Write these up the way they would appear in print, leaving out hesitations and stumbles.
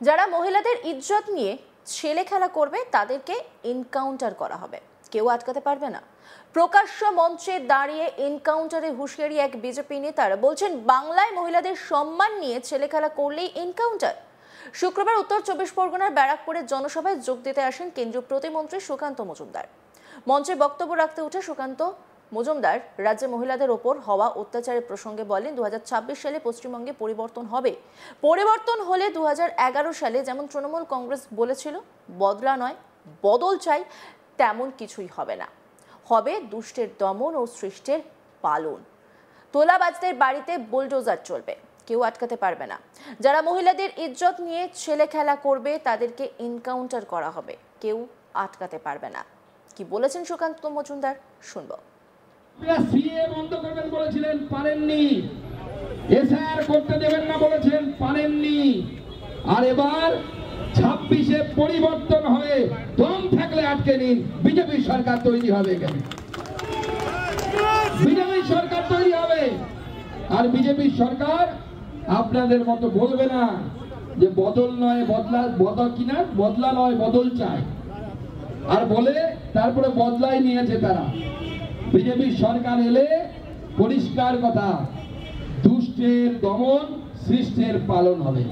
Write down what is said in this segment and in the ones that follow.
যারা মহিলাদের ইজ্জত নিয়ে ছেলে খেলা করবে তাদেরকে এনকাউন্টার করা হবে, কেউ আটকাতে পারবে না। প্রকাশ্য মঞ্চে দাঁড়িয়ে এনকাউন্টারে হুঁশিয়ারি এক বিজেপি নেতারা বলছেন, বাংলায় মহিলাদের সম্মান নিয়ে ছেলে খেলা করলেই এনকাউন্টার। শুক্রবার উত্তর 24 পরগনার ব্যারাকপুরের জনসভায় যোগ দিতে আসেন কেন্দ্রীয় প্রতিমন্ত্রী সুকান্ত মজুমদার। মঞ্চে বক্তব্য রাখতে উঠে সুকান্ত মজুমদার রাজ্যে মহিলাদের ওপর হওয়া অত্যাচারের প্রসঙ্গে বলেন, 2026 সালে পশ্চিমবঙ্গে পরিবর্তন হবে। পরিবর্তন হলে 2011 সালে যেমন তৃণমূল কংগ্রেস বলেছিল বদলা নয় বদল চাই, তেমন কিছুই হবে না। হবে দুষ্টের দমন ও সৃষ্টের পালন। তোলাবাজদের বাড়িতে বুলডোজার চলবে, কেউ আটকাতে পারবে না। যারা মহিলাদের ইজ্জত নিয়ে ছেলে খেলা করবে তাদেরকে এনকাউন্টার করা হবে, কেউ আটকাতে পারবে না। কি বলেছেন সুকান্ত মজুমদার, শুনবো। সিএ বন্ধ করবেন বলেছিলেন, পারেননি। এসআর করতে দেবেন না বলেছেন, পারেননি। আর এবার 26-এ পরিবর্তন হয়ে দম থাকলে আটকে নিন, বিজেপি সরকার তৈরি হবে। এখানে বিজেপি সরকার তৈরি হবে। আর বিজেপি সরকার আপনাদের মতো বলবে না যে বদল নয় বদলা নয় বদল চাই, আর বলে তারপরে বদলাই নিয়েছে তারা। বিজেপি সরকার এলে পরিষ্কার কথা, দুষ্টের দমন সৃষ্টের পালন হবে।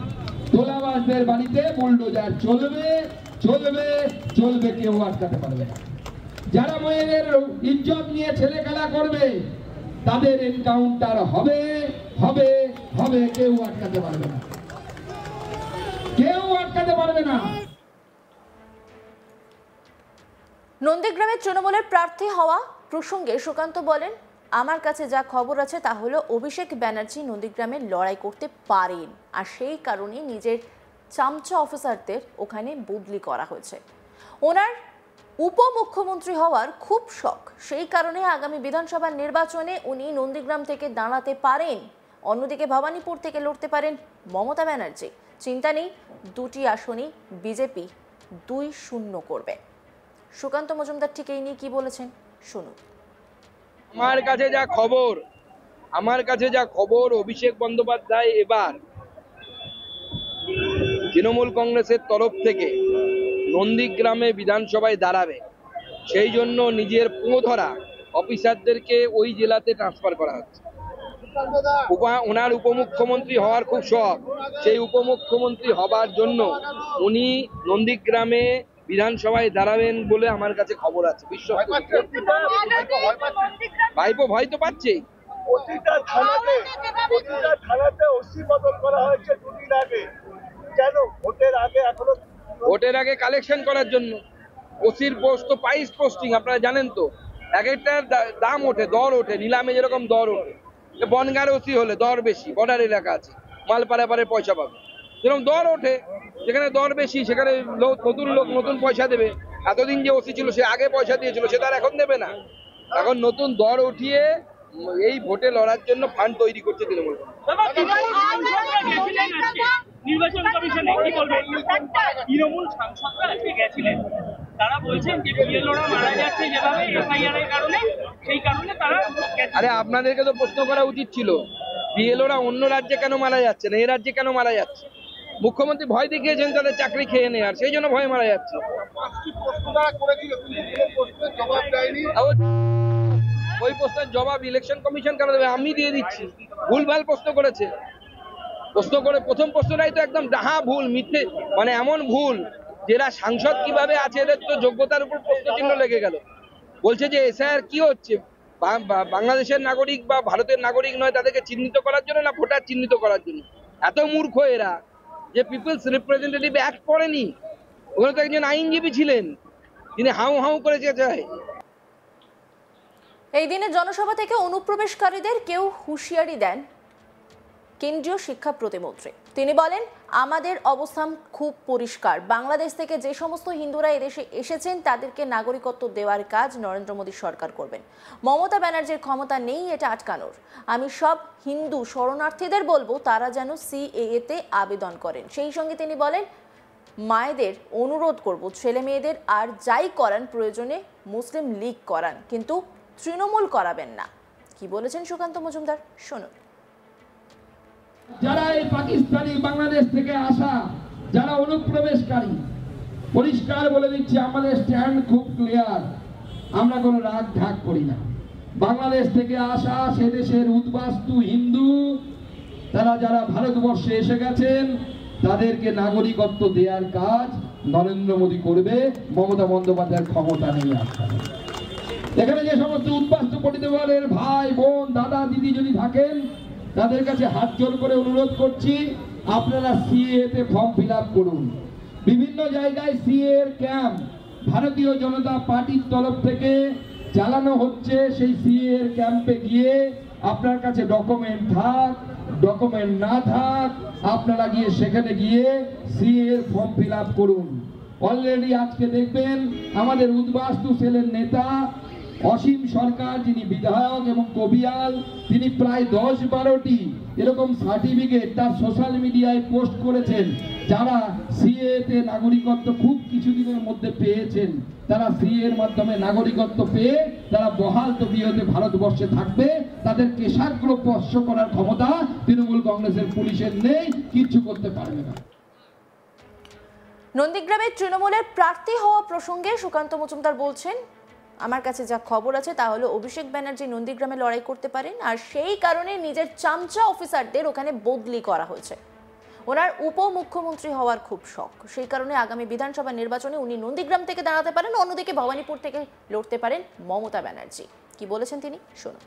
তোলাবাজদের বাড়িতে বুলডোজার চলবে চলবে চলবে, কেউ আটকাতে পারবে না। যারা মেয়েদের ইজ্জত নিয়ে ছেলে খেলা করবে তাদের এনকাউন্টার হবে হবে হবে, কেউ আটকাতে পারবে না, কেউ আটকাতে পারবে না। নন্দীগ্রামে তৃণমূলের প্রার্থী হওয়া প্রসঙ্গে সুকান্ত বলেন, আমার কাছে যা খবর আছে তা হলো অভিষেক ব্যানার্জি নন্দীগ্রামে লড়াই করতে পারেন, আর সেই কারণে নিজের চামচা অফিসারদের ওখানে বদলি করা হয়েছে। ওনার উপমুখ্যমন্ত্রী হওয়ার খুব শখ, সেই কারণে আগামী বিধানসভা নির্বাচনে উনি নন্দীগ্রাম থেকে দাঁড়াতে পারেন। অন্যদিকে ভবানীপুর থেকে লড়তে পারেন মমতা ব্যানার্জি। চিন্তা নেই, দুটি আসনই বিজেপি 2-0 করবে। সুকান্ত মজুমদার ঠিক এই নিয়ে কি বলেছেন, শুনুন। আমার কাছে যা খবর অভিষেক বন্দ্যোপাধ্যায় এবার তৃণমূল কংগ্রেসের তরফ থেকে নন্দীগ্রামে বিধানসভায় দাঁড়াবে, সেই জন্য নিজের ধরা অফিসারদেরকে ওই জেলাতে ট্রান্সফার করা হচ্ছে। ওনার উপমুখ্যমন্ত্রী হওয়ার খুব শখ, সেই উপমুখ্যমন্ত্রী হবার জন্য উনি নন্দীগ্রামে বিধানসভায় দাঁড়াবেন বলে আমার কাছে খবর আছে। ভাইপো ভয় তো পাচ্ছেই। প্রতিটা থানাতে ওসি বদল করা হয়েছে দুদিন আগে, কেন? ভোটের আগে কালেকশন করার জন্য। ওসির পোস্ট তো প্রাইস পোস্টিং, আপনারা জানেন তো, এক একটার দাম ওঠে, দর ওঠে, নিলামে যেরকম দর ওঠে। বনগাঁর ওসি হলে দর বেশি, বর্ডার এলাকা আছে, মাল পারে পয়সা পাবে, যেরকম দর ওঠে। যেখানে দর বেশি সেখানে নতুন লোক নতুন পয়সা দেবে। এতদিন যে ওসি ছিল সে আগে পয়সা দিয়েছিল, সে তার এখন দেবে না। এখন নতুন দর উঠিয়ে এই ভোটে লড়ার জন্য ফান্ড তৈরি করছে তৃণমূল। নির্বাচন কমিশনে কি বলবেন? তৃণমূল সাংসদরা আজকে গেছিলেন, তারা বলছেন যে বিএলওরা মারা যাচ্ছে যেভাবে এফআইআর এর কারণে, সেই কারণে তারা। আরে আপনাদেরকে তো প্রশ্ন করা উচিত ছিল, বিএলওরা অন্য রাজ্যে কেন মারা যাচ্ছে না, এই রাজ্যে কেন মারা যাচ্ছে? মুখ্যমন্ত্রী ভয় দেখিয়েছেন তাদের চাকরি খেয়ে নেওয়ার, সেই জন্য ভয় মারা যাচ্ছে। ওই প্রশ্নের জবাব ইলেকশন কমিশন কেন দেবে? আমি দিয়ে দিচ্ছি। ভুলভাল প্রশ্ন করেছে, প্রথম প্রশ্নটাই তো একদম ডাহা ভুল, মিথ্যে, মানে এমন ভুল যেটা সাংসদ কিভাবে আছে এদের তো যোগ্যতার উপর প্রশ্ন চিহ্ন লেগে গেল। বলছে যে এসআইআর কি হচ্ছে, বাংলাদেশের নাগরিক বা ভারতের নাগরিক নয় তাদেরকে চিহ্নিত করার জন্য না ভোটার চিহ্নিত করার জন্য? এত মূর্খ এরা যে পিপলস রিপ্রেজেন্টেটিভ অ্যাক্ট পড়েনি। ওখানে তো একজন আইনজীবী ছিলেন, তিনি হাউ হাউ করে যায়। এই দিনে জনসভা থেকে অনুপ্রবেশকারীদের কেউ হুঁশিয়ারি দেন কেন্দ্রীয় শিক্ষা প্রতিমন্ত্রী। তিনি বলেন, আমাদের অবস্থান খুব পরিষ্কার, বাংলাদেশ থেকে যে সমস্ত হিন্দুরা এদেশে এসেছেন তাদেরকে নাগরিকত্ব দেওয়ার কাজ নরেন্দ্র মোদী সরকার করবেন। মমতা ব্যানার্জির ক্ষমতা নেই এটা আটকানোর। আমি সব হিন্দু শরণার্থীদের বলবো তারা যেন সিএএ তে আবেদন করেন। সেই সঙ্গে তিনি বলেন, মায়েদের অনুরোধ করব ছেলে মেয়েদের আর যাই করান প্রয়োজনে মুসলিম লীগ করান, কিন্তু তৃণমূল করাবেন না। কি বলেছেন সুকান্ত মজুমদার, শুনুন। যারা এই পাকিস্তানি বাংলাদেশ থেকে আসা যারা অনুপ্রবেশকারী, পরিষ্কার বলে দিচ্ছি আমাদের স্ট্যান্ড খুব ক্লিয়ার, আমরা কোনো রাগ ঢাক করি না। বাংলাদেশ থেকে আসা সে দেশের উদ্বাস্তু হিন্দু, তারা যারা ভারতবর্ষে এসে গেছেন তাদেরকে নাগরিকত্ব দেওয়ার কাজ নরেন্দ্র মোদী করবে, মমতা বন্দ্যোপাধ্যায়ের ক্ষমতা নেই আসা। এখানে যে সমস্ত উদ্বাস্তু পরিবারের ভাই বোন দাদা দিদি যদি থাকেন তাদের কাছে হাত জোর করে অনুরোধ করছি, আপনারা সিএ তে ফর্ম ফিল আপ করুন। বিভিন্ন জায়গায় সিএ এর ক্যাম্প ভারতীয় জনতা পার্টির তরফ থেকে চালানো হচ্ছে। সেই সিএ এর ক্যাম্পে গিয়ে আপনার কাছে ডকুমেন্ট থাক ডকুমেন্ট না থাক, আপনারা গিয়ে সেখানে গিয়ে সিএ এর ফর্ম ফিল আপ করুন। অলরেডি আজকে দেখবেন আমাদের উদ্বাস্তু সেলের নেতা অসীম সরকার, যিনি বিধায়ক এবং কবিয়াল, তিনি প্রায় 10-12টি এরকম সার্টিফিকেট তার সোশ্যাল মিডিয়ায় পোস্ট করেছেন। যারা সিএ তে নাগরিকত্ব খুব কিছুদিনের মধ্যে পেয়েছেন, তারা সিএ এর মাধ্যমে নাগরিকত্ব পেয়ে তারা বহাল তবিয়তে ভারতবর্ষে থাকবে। তাদের কেশাগ্র স্পর্শ করার ক্ষমতা তৃণমূল কংগ্রেসের পুলিশের নেই, কিচ্ছু করতে পারবে না। নন্দীগ্রামে তৃণমূলের প্রার্থী হওয়া প্রসঙ্গে সুকান্ত মজুমদার বলছেন, আমার কাছে যা খবর আছে তা হলো অভিষেক ব্যানার্জি নন্দীগ্রামে লড়াই করতে পারেন, আর সেই কারণে নিজের চামচা অফিসারদের ওখানে বদলি করা হয়েছে। ওনার উপমুখ্যমন্ত্রী হওয়ার খুব শখ, সেই কারণে আগামী বিধানসভা নির্বাচনে উনি নন্দীগ্রাম থেকে দাঁড়াতে পারেন, অন্যদিকে ভবানীপুর থেকে লড়তে পারেন মমতা ব্যানার্জি। কি বলেছেন তিনি, শুনুন।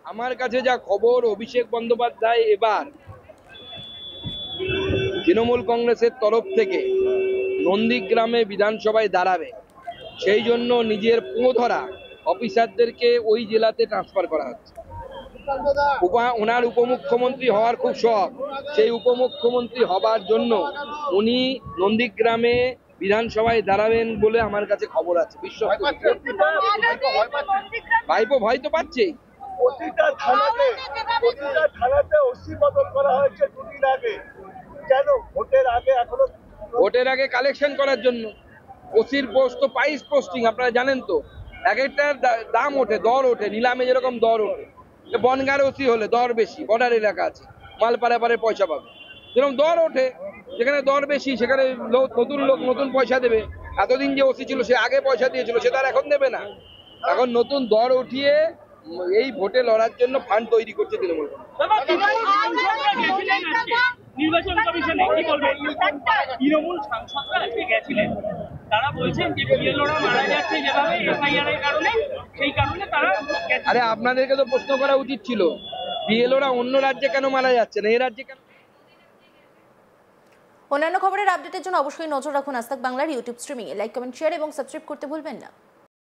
আমার কাছে যা খবর অভিষেক বন্দ্যোপাধ্যায় এবার তৃণমূল কংগ্রেসের তরফ থেকে নন্দীগ্রামে বিধানসভায় দাঁড়াবে, সেই জন্য নিজের পোঁধরা অফিসারদেরকে ওই জেলাতে ট্রান্সফার করা হচ্ছে। ওনার উপমুখ্যমন্ত্রী হওয়ার খুব শখ, সেই উপমুখ্যমন্ত্রী হবার জন্য উনি নন্দীগ্রামে বিধানসভায় দাঁড়াবেন বলে আমার কাছে খবর আছে। বিশ্বাস ভাইপো ভয় তো পাচ্ছেই। প্রতিটা থানাতে ওসি বদল করা হয়েছে দুদিন আগে, কেন? ভোটের আগে কালেকশন করার জন্য। ওসির পোস্ট তো প্রাইস পোস্টিং, আপনারা জানেন তো, এক একটার দাম ওঠে, দর ওঠে, নিলামে যেরকম দর ওঠে। বনগাঁর ওসি হলে দর বেশি, বর্ডার এলাকা আছে, মাল পারে পয়সা পাবে, যেরকম দর ওঠে। যেখানে দর বেশি সেখানে নতুন লোক নতুন পয়সা দেবে। এতদিন যে ওসি ছিল সে আগে পয়সা দিয়েছিল, সে তার এখন দেবে না। এখন নতুন দর উঠিয়ে এই ভোটে লড়ার জন্য ফান্ড তৈরি করছে তৃণমূল। নির্বাচন কমিশনে কি বলবেন? তৃণমূল সাংসদরা আজকে গেছিলেন, তারা বলছেন যে বিএলওরা মারা যাচ্ছে যেভাবে এফআইআর এর কারণে, সেই কারণে তারা। আরে আপনাদেরকে তো প্রশ্ন করা উচিত ছিল, বিএলওরা অন্য রাজ্যে কেন মারা যাচ্ছে না, এই রাজ্যে কেন? অন্যান্য খবরের আপডেটের জন্য অবশ্যই নজর রাখুন আজ তাক বাংলার ইউটিউব স্ট্রিমিং এ। লাইক, কমেন্ট, শেয়ার এবং সাবস্ক্রাইব করতে ভুলবেন না।